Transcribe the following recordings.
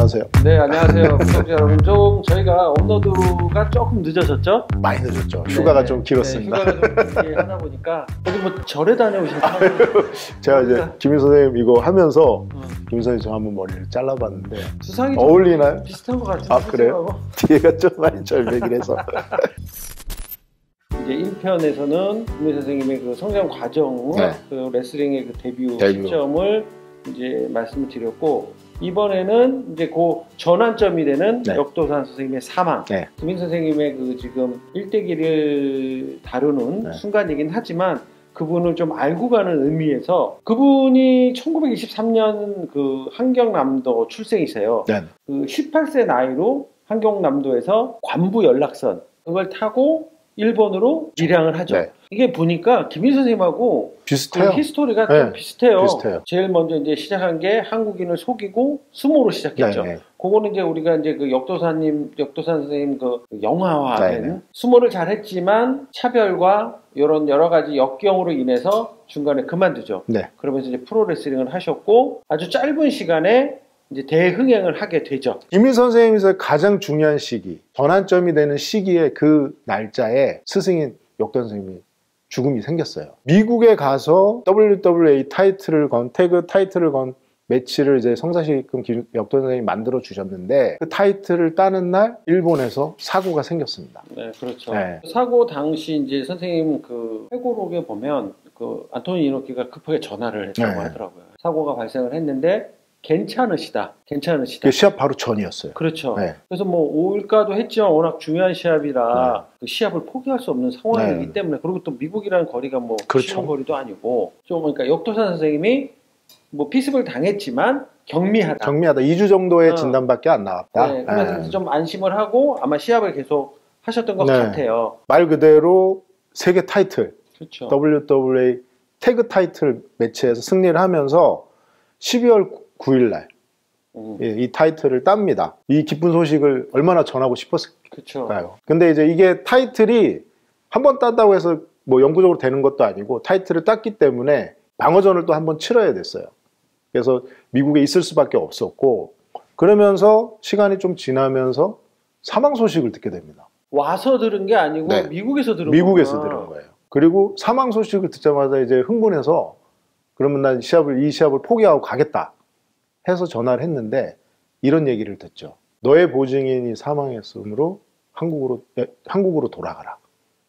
안녕하세요. 네, 안녕하세요. 구독자 여러분. 좀 저희가 업로드가 조금 늦어졌죠? 많이 늦었죠. 휴가가 네, 좀 길었습니다. 네, 휴가가 좀 길게 하다 보니까 어디 뭐 절에 다녀오셨나요? 제가 이제 김인 선생님 이거 하면서 김인 선생님 저 한번 머리를 잘라봤는데 수상이 어울리나요? 비슷한 것 같은데. 아 그래요? 뒤에가 좀 많이 절벽이라서. 이제 1편에서는 김인 선생님의 그 성장 과정, 네. 그 레슬링의 그 데뷔 시점을 이제 말씀을 드렸고, 이번에는 이제 그 전환점이 되는 네. 역도산 선생님의 사망. 네. 김인 선생님의 그 지금 일대기를 다루는 네. 순간이긴 하지만 그분을 좀 알고 가는 의미에서 그분이 1923년 그 한경남도 출생이세요. 네. 그 18세 나이로 한경남도에서 관부 연락선 그걸 타고 일본으로 밀양을 하죠. 네. 이게 보니까 김인 선생님하고 비슷해요. 그 히스토리가 네. 좀 비슷해요. 비슷해요. 제일 먼저 이제 시작한 게 한국인을 속이고 수모로 시작했죠. 네, 네. 그거는 이제 우리가 이제 그 역도산 선생님 그 영화화된 네, 네. 수모를 잘했지만 차별과 이런 여러 가지 역경으로 인해서 중간에 그만두죠. 네. 그러면서 이제 프로레슬링을 하셨고 아주 짧은 시간에 이제 대흥행을 하게 되죠. 김인 선생님에서 가장 중요한 시기, 전환점이 되는 시기에 그 날짜에 스승인 역도 선생님이 죽음이 생겼어요. 미국에 가서 WWA 타이틀을 건, 태그 타이틀을 건 매치를 이제 성사시금 역도 선생님이 만들어 주셨는데 그 타이틀을 따는 날 일본에서 사고가 생겼습니다. 네, 그렇죠. 네. 사고 당시 이제 선생님 그 회고록에 보면 그 안토니 이노키가 급하게 전화를 했다고 네. 하더라고요. 사고가 발생을 했는데 괜찮으시다. 그 시합 바로 전이었어요. 그렇죠. 네. 그래서 뭐 올까도 했지만 워낙 중요한 시합이라 그 시합을 포기할 수 없는 상황이기 네. 때문에 그리고 또 미국이라는 거리가 뭐 그렇죠. 쉬운 거리도 아니고 좀 그러니까 역도산 선생님이 뭐 피습을 당했지만 경미하다. 2주 정도의 진단밖에 안 나왔다. 네, 그래서 좀 안심을 하고 아마 시합을 계속 하셨던 것 네. 같아요. 말 그대로 세계 타이틀, 그렇죠. WWA 태그 타이틀 매치에서 승리를 하면서 12월 9일 날 이 타이틀을 땁니다. 이 기쁜 소식을 얼마나 전하고 싶었을까요? 그렇죠. 근데 이제 이게 타이틀이 한 번 땄다고 해서 뭐 영구적으로 되는 것도 아니고 타이틀을 땄기 때문에 방어전을 또 한 번 치러야 됐어요. 그래서 미국에 있을 수밖에 없었고 그러면서 시간이 좀 지나면서 사망 소식을 듣게 됩니다. 와서 들은 게 아니고 네. 미국에서 들은 미국에서 거구나. 들은 거예요. 그리고 사망 소식을 듣자마자 이제 흥분해서 그러면 난 이 시합을 포기하고 가겠다 해서 전화를 했는데 이런 얘기를 듣죠. 너의 보증인이 사망했으므로 한국으로 돌아가라.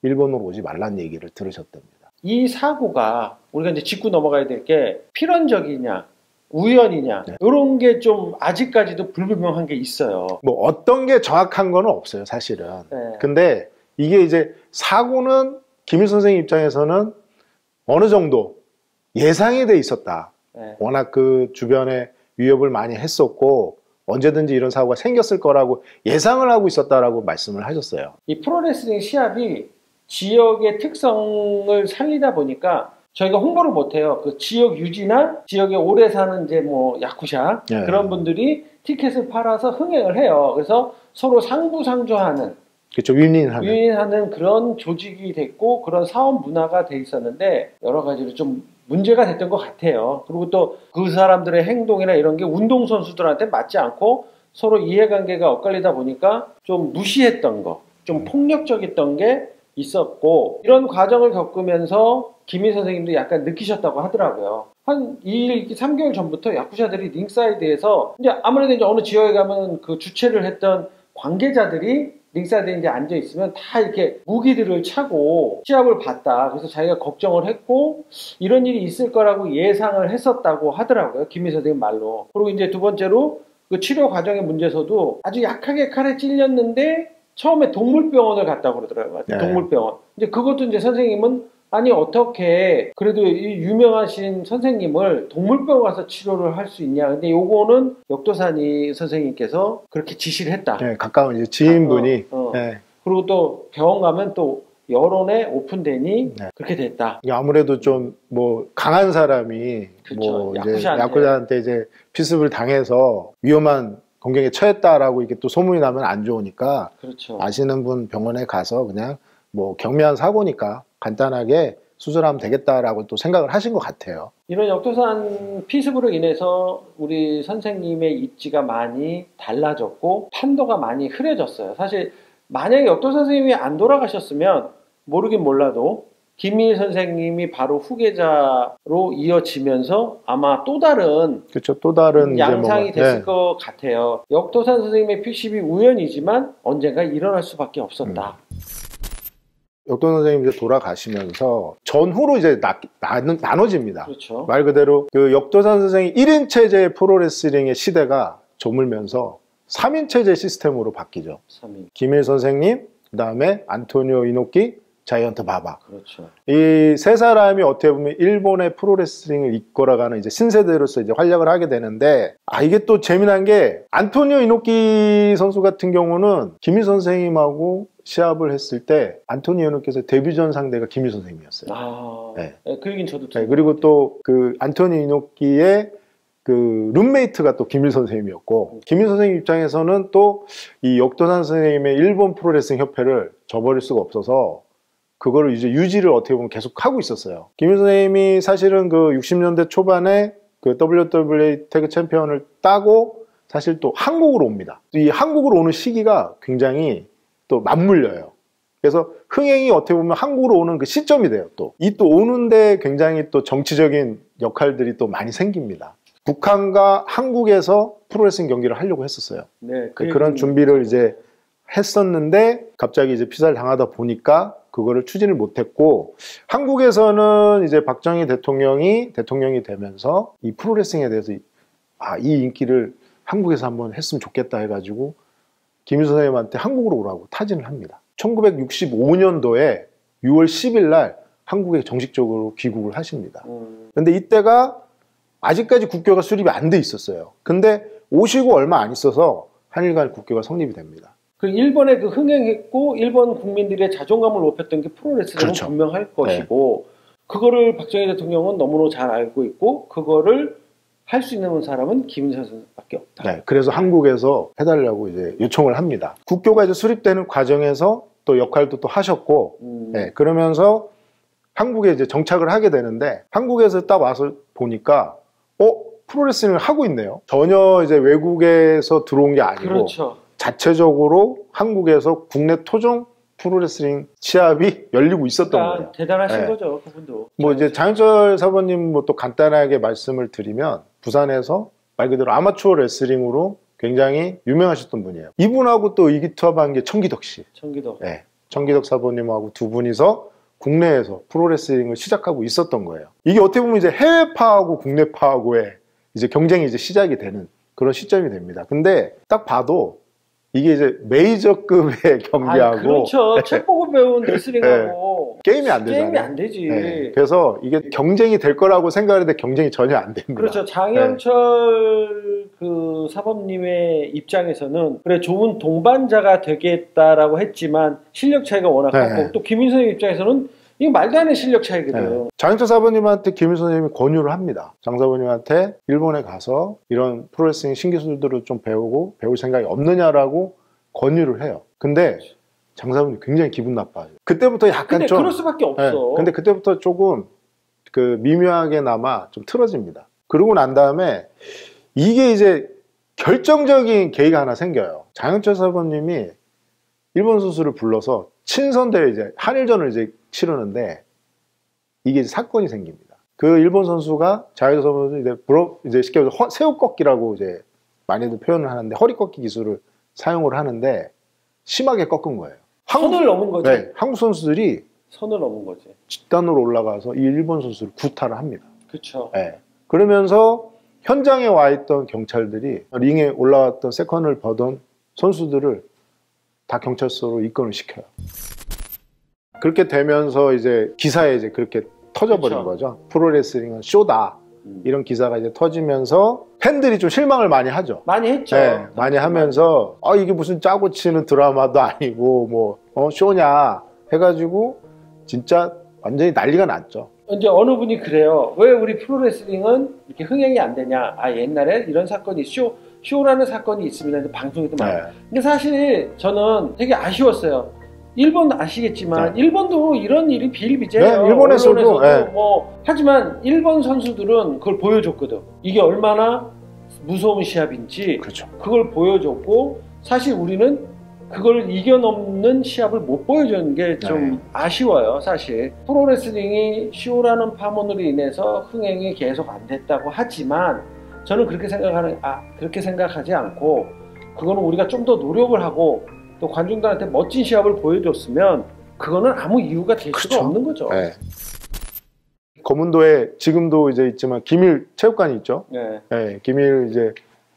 일본으로 오지 말란 얘기를 들으셨답니다. 이 사고가 우리가 이제 짚고 넘어가야 될 게 필연적이냐 우연이냐 네. 이런 게 좀 아직까지도 불분명한 게 있어요. 뭐 어떤 게 정확한 건 없어요, 사실은. 네. 근데 이게 이제 사고는 김일 선생님 입장에서는 어느 정도 예상이 돼 있었다. 네. 워낙 그 주변에 위협을 많이 했었고 언제든지 이런 사고가 생겼을 거라고 예상을 하고 있었다라고 말씀을 하셨어요. 이 프로레슬링 시합이 지역의 특성을 살리다 보니까 저희가 홍보를 못해요. 그 지역 유지나 지역에 오래 사는 이제 뭐 야쿠샤 네. 그런 분들이 티켓을 팔아서 흥행을 해요. 그래서 서로 상부상조하는 그렇죠. 윈윈하는. 유인하는 그런 조직이 됐고 그런 사업 문화가 돼 있었는데 여러 가지로 좀 문제가 됐던 것 같아요. 그리고 또 그 사람들의 행동이나 이런 게 운동선수들한테 맞지 않고 서로 이해관계가 엇갈리다 보니까 좀 무시했던 거, 좀 폭력적이었던 게 있었고 이런 과정을 겪으면서 김희 선생님도 약간 느끼셨다고 하더라고요. 한 2일, 3개월 전부터 야쿠샤들이 링사이드에서 이제 아무래도 이제 어느 지역에 가면 그 주최를 했던 관계자들이 링사이드에 이제 앉아 있으면 다 이렇게 무기들을 차고 시합을 봤다. 그래서 자기가 걱정을 했고 이런 일이 있을 거라고 예상을 했었다고 하더라고요. 김희 선생님 말로. 그리고 이제 두 번째로 그 치료 과정의 문제에서도 아주 약하게 칼에 찔렸는데 처음에 동물병원을 갔다고 그러더라고요. 네. 동물병원. 근데 그것도 이제 선생님은 아니 어떻게 그래도 이 유명하신 선생님을 동물병원 가서 치료를 할 수 있냐. 근데 요거는 역도산이 선생님께서 그렇게 지시를 했다. 네, 가까운 이제 지인분이. 네. 그리고 또 병원 가면 또 여론에 오픈되니 네. 그렇게 됐다. 아무래도 좀 뭐 강한 사람이 그렇죠. 뭐 이제 야쿠자한테. 야쿠자한테 이제 피습을 당해서 위험한 공경에 처했다라고 이게 또 소문이 나면 안 좋으니까 그렇죠. 아시는 분 병원에 가서 그냥 뭐 경미한 사고니까 간단하게 수술하면 되겠다라고 또 생각을 하신 것 같아요. 이런 역도산 피습으로 인해서 우리 선생님의 입지가 많이 달라졌고 판도가 많이 흐려졌어요. 사실 만약에 역도산 선생님이 안 돌아가셨으면 모르긴 몰라도 김일 선생님이 바로 후계자로 이어지면서 아마 또 다른 그렇죠. 또 다른 양상이 됐을 것 같아요. 역도산 선생님의 피습이 우연이지만 언젠가 일어날 수밖에 없었다. 역도산 선생님 이제 돌아가시면서 전후로 이제 나눠집니다. 그렇죠. 말 그대로 그 역도산 선생님 1인 체제 프로레슬링의 시대가 저물면서 3인 체제 시스템으로 바뀌죠. 3인. 김일 선생님, 그 다음에 안토니오 이노키, 자이언트 바바. 그렇죠. 이 세 사람이 어떻게 보면 일본의 프로레슬링을 이끌어가는 이제 신세대로서 이제 활약을 하게 되는데, 이게 또 재미난 게 안토니오 이노키 선수 같은 경우는 김일 선생님하고 시합을 했을 때 안토니오 이노키에서 데뷔전 상대가 김일 선생님이었어요. 네. 그 얘기는 저도 네, 그리고 또 그 안토니오 이노키의 그 룸메이트가 또 김일 선생님이었고, 김일 선생님 입장에서는 또 이 역도산 선생님의 일본 프로레슬링 협회를 저버릴 수가 없어서 그거를 이제 유지를 어떻게 보면 계속 하고 있었어요. 김일 선생님이 사실은 그 60년대 초반에 그 WWA 태그 챔피언을 따고 사실 또 한국으로 옵니다. 이 한국으로 오는 시기가 굉장히 또 맞물려요. 그래서 흥행이 어떻게 보면 한국으로 오는 그 시점이 돼요. 또 이 또 오는데 굉장히 또 정치적인 역할들이 또 많이 생깁니다. 북한과 한국에서 프로레슬링 경기를 하려고 했었어요. 네, 그런 준비를 이제 했었는데 갑자기 이제 피살을 당하다 보니까 그거를 추진을 못했고, 한국에서는 이제 박정희 대통령이 되면서 이 프로레슬링에 대해서 이 인기를 한국에서 한번 했으면 좋겠다 해가지고 김일 선생님한테 한국으로 오라고 타진을 합니다. 1965년도에 6월 10일 날 한국에 정식적으로 귀국을 하십니다. 근데 이때가 아직까지 국교가 수립이 안 돼 있었어요. 근데 오시고 얼마 안 있어서 한일 간 국교가 성립이 됩니다. 그 일본에 그 흥행했고 일본 국민들의 자존감을 높였던 게 프로레슬링은 그렇죠. 분명할 것이고, 그거를 박정희 대통령은 너무나 잘 알고 있고 그거를 할 수 있는 사람은 김일성 선수밖에 없다. 네, 그래서 한국에서 해달라고 이제 요청을 합니다. 국교가 이제 수립되는 과정에서 또 역할도 또 하셨고, 네, 그러면서 한국에 이제 정착을 하게 되는데, 한국에서 딱 와서 보니까 프로레슬링을 하고 있네요. 전혀 이제 외국에서 들어온 게 아니고, 그렇죠. 자체적으로 한국에서 국내 토종 프로레슬링 시합이 열리고 있었던 거예요. 대단하신 네. 거죠, 그분도. 뭐 이제 장윤철 사모님 뭐 또 간단하게 말씀을 드리면, 부산에서 말 그대로 아마추어 레슬링으로 굉장히 유명하셨던 분이에요. 이분하고 또 의기투합한 게 청기덕 씨. 청기덕. 네, 청기덕 사모님하고 두 분이서 국내에서 프로레슬링을 시작하고 있었던 거예요. 이게 어떻게 보면 이제 해외파하고 국내파하고의 이제 경쟁이 이제 시작이 되는 그런 시점이 됩니다. 근데 딱 봐도 이게 이제 메이저급의 경기하고, 그렇죠. 책 보고 배운 레슬링하고 게임이 안 되잖아요. 게임이 안 되지. 네. 그래서 이게 경쟁이 될 거라고 생각했는데 경쟁이 전혀 안 됩니다. 그렇죠. 장현철 그 사범님의 입장에서는 그래 좋은 동반자가 되겠다라고 했지만 실력 차이가 워낙 컸고, 또 김인선의 입장에서는 이거 말도 안 되는 실력 차이거든. 장윤철 사부님한테 김일 선생님이 권유를 합니다. 장 사부님한테 일본에 가서 이런 프로레슬링 신기술들을 좀 배우고 배울 생각이 없느냐라고 권유를 해요. 근데 장 사부님 굉장히 기분 나빠요. 그때부터 약간 근데 그럴 수밖에 없어. 근데 그때부터 조금 그 미묘하게나마 좀 틀어집니다. 그러고 난 다음에 이게 이제 결정적인 계기가 하나 생겨요. 장윤철 사부님이 일본 선수를 불러서 친선대회 이제 한일전을 이제 치르는데 이게 이제 사건이 생깁니다. 그 일본 선수가 자유도 선수 이제 쉽게 말해서 새우 꺾기라고 이제 많이들 표현을 하는데, 허리 꺾기 기술을 사용을 하는데 심하게 꺾은 거예요. 선을 넘은 거지. 네, 한국 선수들이 선을 넘은 거지. 집단으로 올라가서 이 일본 선수를 구타를 합니다. 그렇죠. 네. 그러면서 현장에 와 있던 경찰들이 링에 올라왔던 세컨을 보던 선수들을 다 경찰서로 입건을 시켜요. 그렇게 되면서 이제 기사에 이제 그렇게 터져버린 거죠. 프로레슬링은 쇼다. 이런 기사가 이제 터지면서 팬들이 좀 실망을 많이 하죠. 많이 했죠. 네, 많이 하면서 이게 무슨 짜고 치는 드라마도 아니고 뭐 쇼냐 해가지고 진짜 완전히 난리가 났죠. 이제 어느 분이 그래요. 왜 우리 프로레슬링은 이렇게 흥행이 안 되냐. 옛날에 이런 사건이 쇼라는 사건이 있습니다. 방송에도 많아요. 근데 사실 저는 되게 아쉬웠어요. 일본 아시겠지만 네. 일본도 이런 일이 비일비재해요. 네, 일본에서도 네. 뭐 하지만 일본 선수들은 그걸 보여줬거든. 이게 얼마나 무서운 시합인지 그렇죠. 그걸 보여줬고 사실 우리는 그걸 이겨넘는 시합을 못 보여주는 게 좀 네. 아쉬워요. 사실 프로레슬링이 쇼라는 파문으로 인해서 흥행이 계속 안 됐다고 하지만 저는 그렇게 생각하지 않고 그거는 우리가 좀 더 노력을 하고 또 관중들한테 멋진 시합을 보여줬으면 그거는 아무 이유가 될 그렇죠. 수가 없는 거죠. 네. 거문도에 지금도 이제 있지만 김일 체육관이 있죠. 네. 네, 김일 이제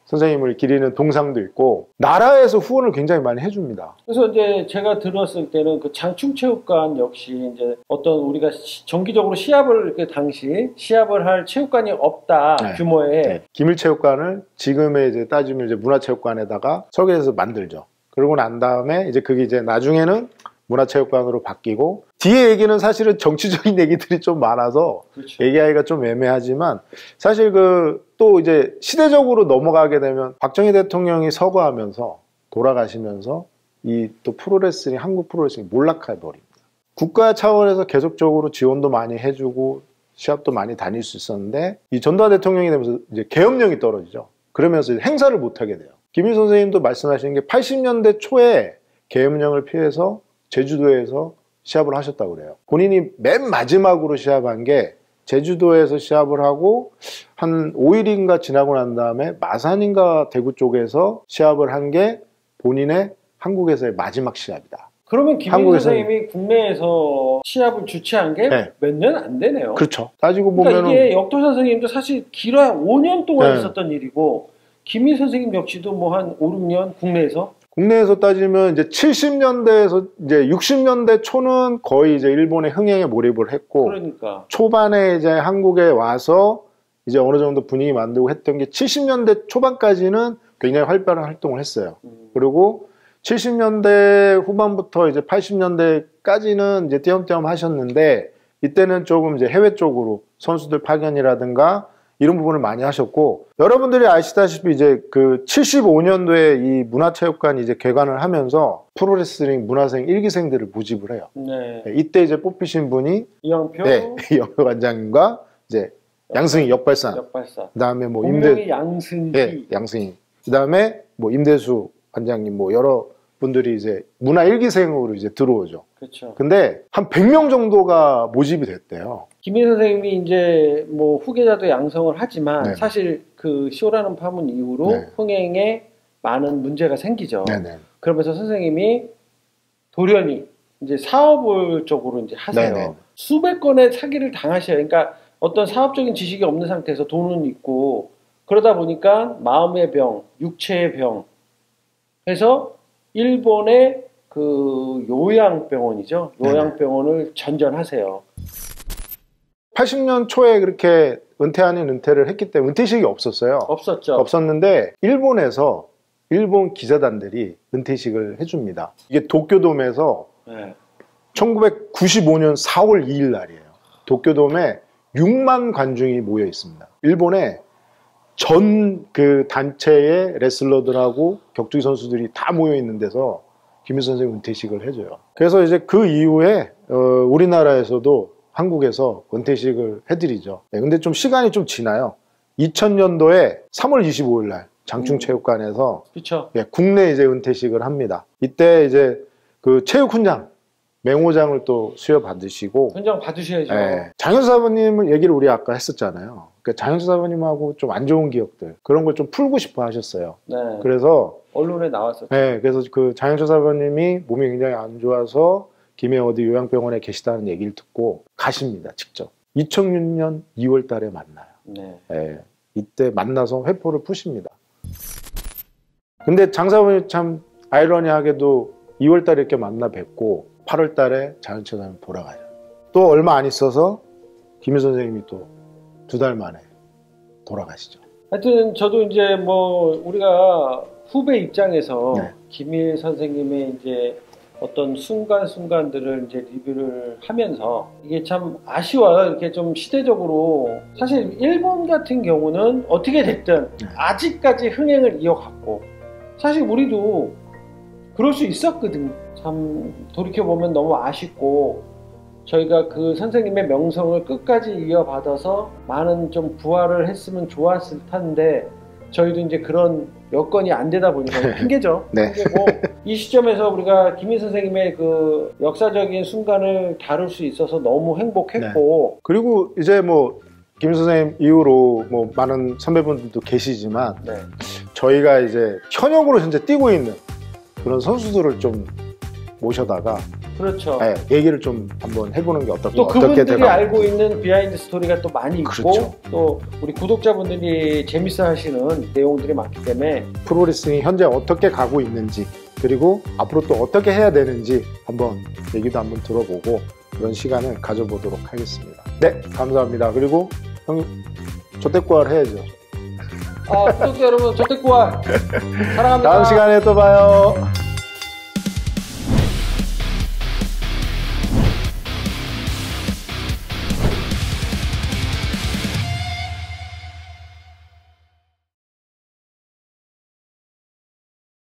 선생님을 기리는 동상도 있고 나라에서 후원을 굉장히 많이 해줍니다. 그래서 이제 제가 들었을 때는 그 장충체육관 역시 이제 어떤 우리가 정기적으로 시합을 그 당시 시합을 할 체육관이 없다 네. 규모의 네. 김일 체육관을 지금의 이제 따지면 이제 문화체육관에다가 설계해서 만들죠. 그러고 난 다음에 이제 그게 이제 나중에는 문화체육관으로 바뀌고 뒤에 얘기는 사실은 정치적인 얘기들이 좀 많아서 그렇죠. 얘기하기가 좀 애매하지만 사실 그 또 이제 시대적으로 넘어가게 되면 박정희 대통령이 서거하면서 돌아가시면서 이 또 프로레슬링 한국 프로레슬링이 몰락해 버립니다. 국가 차원에서 계속적으로 지원도 많이 해주고 시합도 많이 다닐 수 있었는데 이 전두환 대통령이 되면서 이제 계엄령이 떨어지죠. 그러면서 행사를 못 하게 돼요. 김일 선생님도 말씀하시는 게 80년대 초에 계엄령을 피해서 제주도에서 시합을 하셨다고 그래요. 본인이 맨 마지막으로 시합한 게 제주도에서 시합을 하고 한 5일인가 지나고 난 다음에 마산인가 대구 쪽에서 시합을 한 게 본인의 한국에서의 마지막 시합이다. 그러면 김일 선생님이 국내에서 시합을 주최한 게 몇 년 안 되네요. 그렇죠. 따지고 그러니까 보면은 이게 역도 선생님도 사실 길어야 5년 동안 네. 있었던 일이고 김일 선생님 역시도 뭐 한 5, 6년 국내에서 따지면 이제 70년대에서 이제 60년대 초는 거의 이제 일본의 흥행에 몰입을 했고 그러니까 초반에 이제 한국에 와서 이제 어느 정도 분위기 만들고 했던 게 70년대 초반까지는 굉장히 활발한 활동을 했어요. 그리고 70년대 후반부터 이제 80년대까지는 이제 띄엄띄엄 하셨는데 이때는 조금 이제 해외 쪽으로 선수들 파견이라든가 이런 부분을 많이 하셨고 여러분들이 아시다시피 이제 그 75년도에 이 문화체육관이 이제 개관을 하면서 프로레슬링 문화생 1기생들을 모집을 해요. 네. 이때 이제 뽑히신 분이 이영표, 네, 이영표 관장님과 이제 양승희 역발산, 그다음에 뭐 양승희, 네, 양승희, 그다음에 뭐 임대수 관장님 뭐 여러 분들이 이제 문화 1기생으로 이제 들어오죠. 그렇죠. 근데 한 100명 정도가 모집이 됐대요. 김일 선생님이 이제 뭐 후계자도 양성을 하지만 네. 사실 그 쇼라는 파문 이후로 네. 흥행에 많은 문제가 생기죠. 네네. 그러면서 선생님이 돌연히 이제 사업을 쪽으로 이제 하세요. 네네. 수백 건의 사기를 당하셔요. 그러니까 어떤 사업적인 지식이 없는 상태에서 돈은 있고 그러다 보니까 마음의 병, 육체의 병 해서 일본의 그 요양병원이죠. 요양병원을 전전하세요. 80년 초에 그렇게 은퇴 아닌 은퇴를 했기 때문에 은퇴식이 없었어요. 없었죠. 없었는데 일본에서 일본 기자단들이 은퇴식을 해줍니다. 이게 도쿄돔에서 네. 1995년 4월 2일 날이에요. 도쿄돔에 6만 관중이 모여 있습니다. 일본에 전 그 단체의 레슬러들하고 격투기 선수들이 다 모여 있는 데서 김일 선생님 은퇴식을 해줘요. 그래서 이제 그 이후에 우리나라에서도 한국에서 은퇴식을 해드리죠. 네, 근데 좀 시간이 좀 지나요. 2000년도에 3월 25일 날 장충체육관에서 그렇죠. 예, 국내 이제 은퇴식을 합니다. 이때 이제 그 체육훈장 맹호장을 또 수여받으시고 훈장 받으셔야죠. 예, 장현수 사부님은 얘기를 우리 아까 했었잖아요. 그러니까 장현수 사부님하고 좀 안 좋은 기억들 그런 걸 좀 풀고 싶어 하셨어요. 네. 그래서 언론에 나왔었죠. 네, 그래서 그 장현수 사부님이 몸이 굉장히 안 좋아서 김해 어디 요양병원에 계시다는 얘기를 듣고 가십니다. 직접 2006년 2월 달에 만나요. 네. 예, 이때 만나서 회포를 푸십니다. 근데 장사부님 참 아이러니하게도 2월 달에 이렇게 만나 뵙고 8월 달에 장현철 사장님 돌아가요. 또 얼마 안 있어서 김일 선생님이 또 2달 만에 돌아가시죠. 하여튼 저도 이제 뭐 우리가 후배 입장에서 네. 김일 선생님의 이제 어떤 순간순간들을 이제 리뷰를 하면서 이게 참 아쉬워요. 이렇게 좀 시대적으로 사실 일본 같은 경우는 어떻게 됐든 아직까지 흥행을 이어갔고 사실 우리도 그럴 수 있었거든. 참 돌이켜보면 너무 아쉽고 저희가 그 선생님의 명성을 끝까지 이어받아서 많은 좀 부활을 했으면 좋았을 텐데 저희도 이제 그런 여건이 안 되다 보니까 핑계죠. 네. 핑계고 이 시점에서 우리가 김희 선생님의 그 역사적인 순간을 다룰 수 있어서 너무 행복했고 그리고 이제 뭐 김 선생님 이후로 뭐 많은 선배분들도 계시지만 네. 저희가 이제 현역으로 현재 뛰고 있는 그런 선수들을 좀 모셔다가 그렇죠. 네, 얘기를 좀 한번 해보는 게 어떨까? 또 그분들이 돼가고. 알고 있는 비하인드 스토리가 또 많이 있고 그렇죠. 또 우리 구독자분들이 재밌어 하시는 내용들이 많기 때문에 프로레슬링이 현재 어떻게 가고 있는지 그리고 앞으로 또 어떻게 해야 되는지 한번 얘기도 한번 들어보고 그런 시간을 가져보도록 하겠습니다. 네, 감사합니다. 그리고 형님 조태꾸알 해야죠. 구독자 여러분 조태꾸알 사랑합니다. 다음 시간에 또 봐요.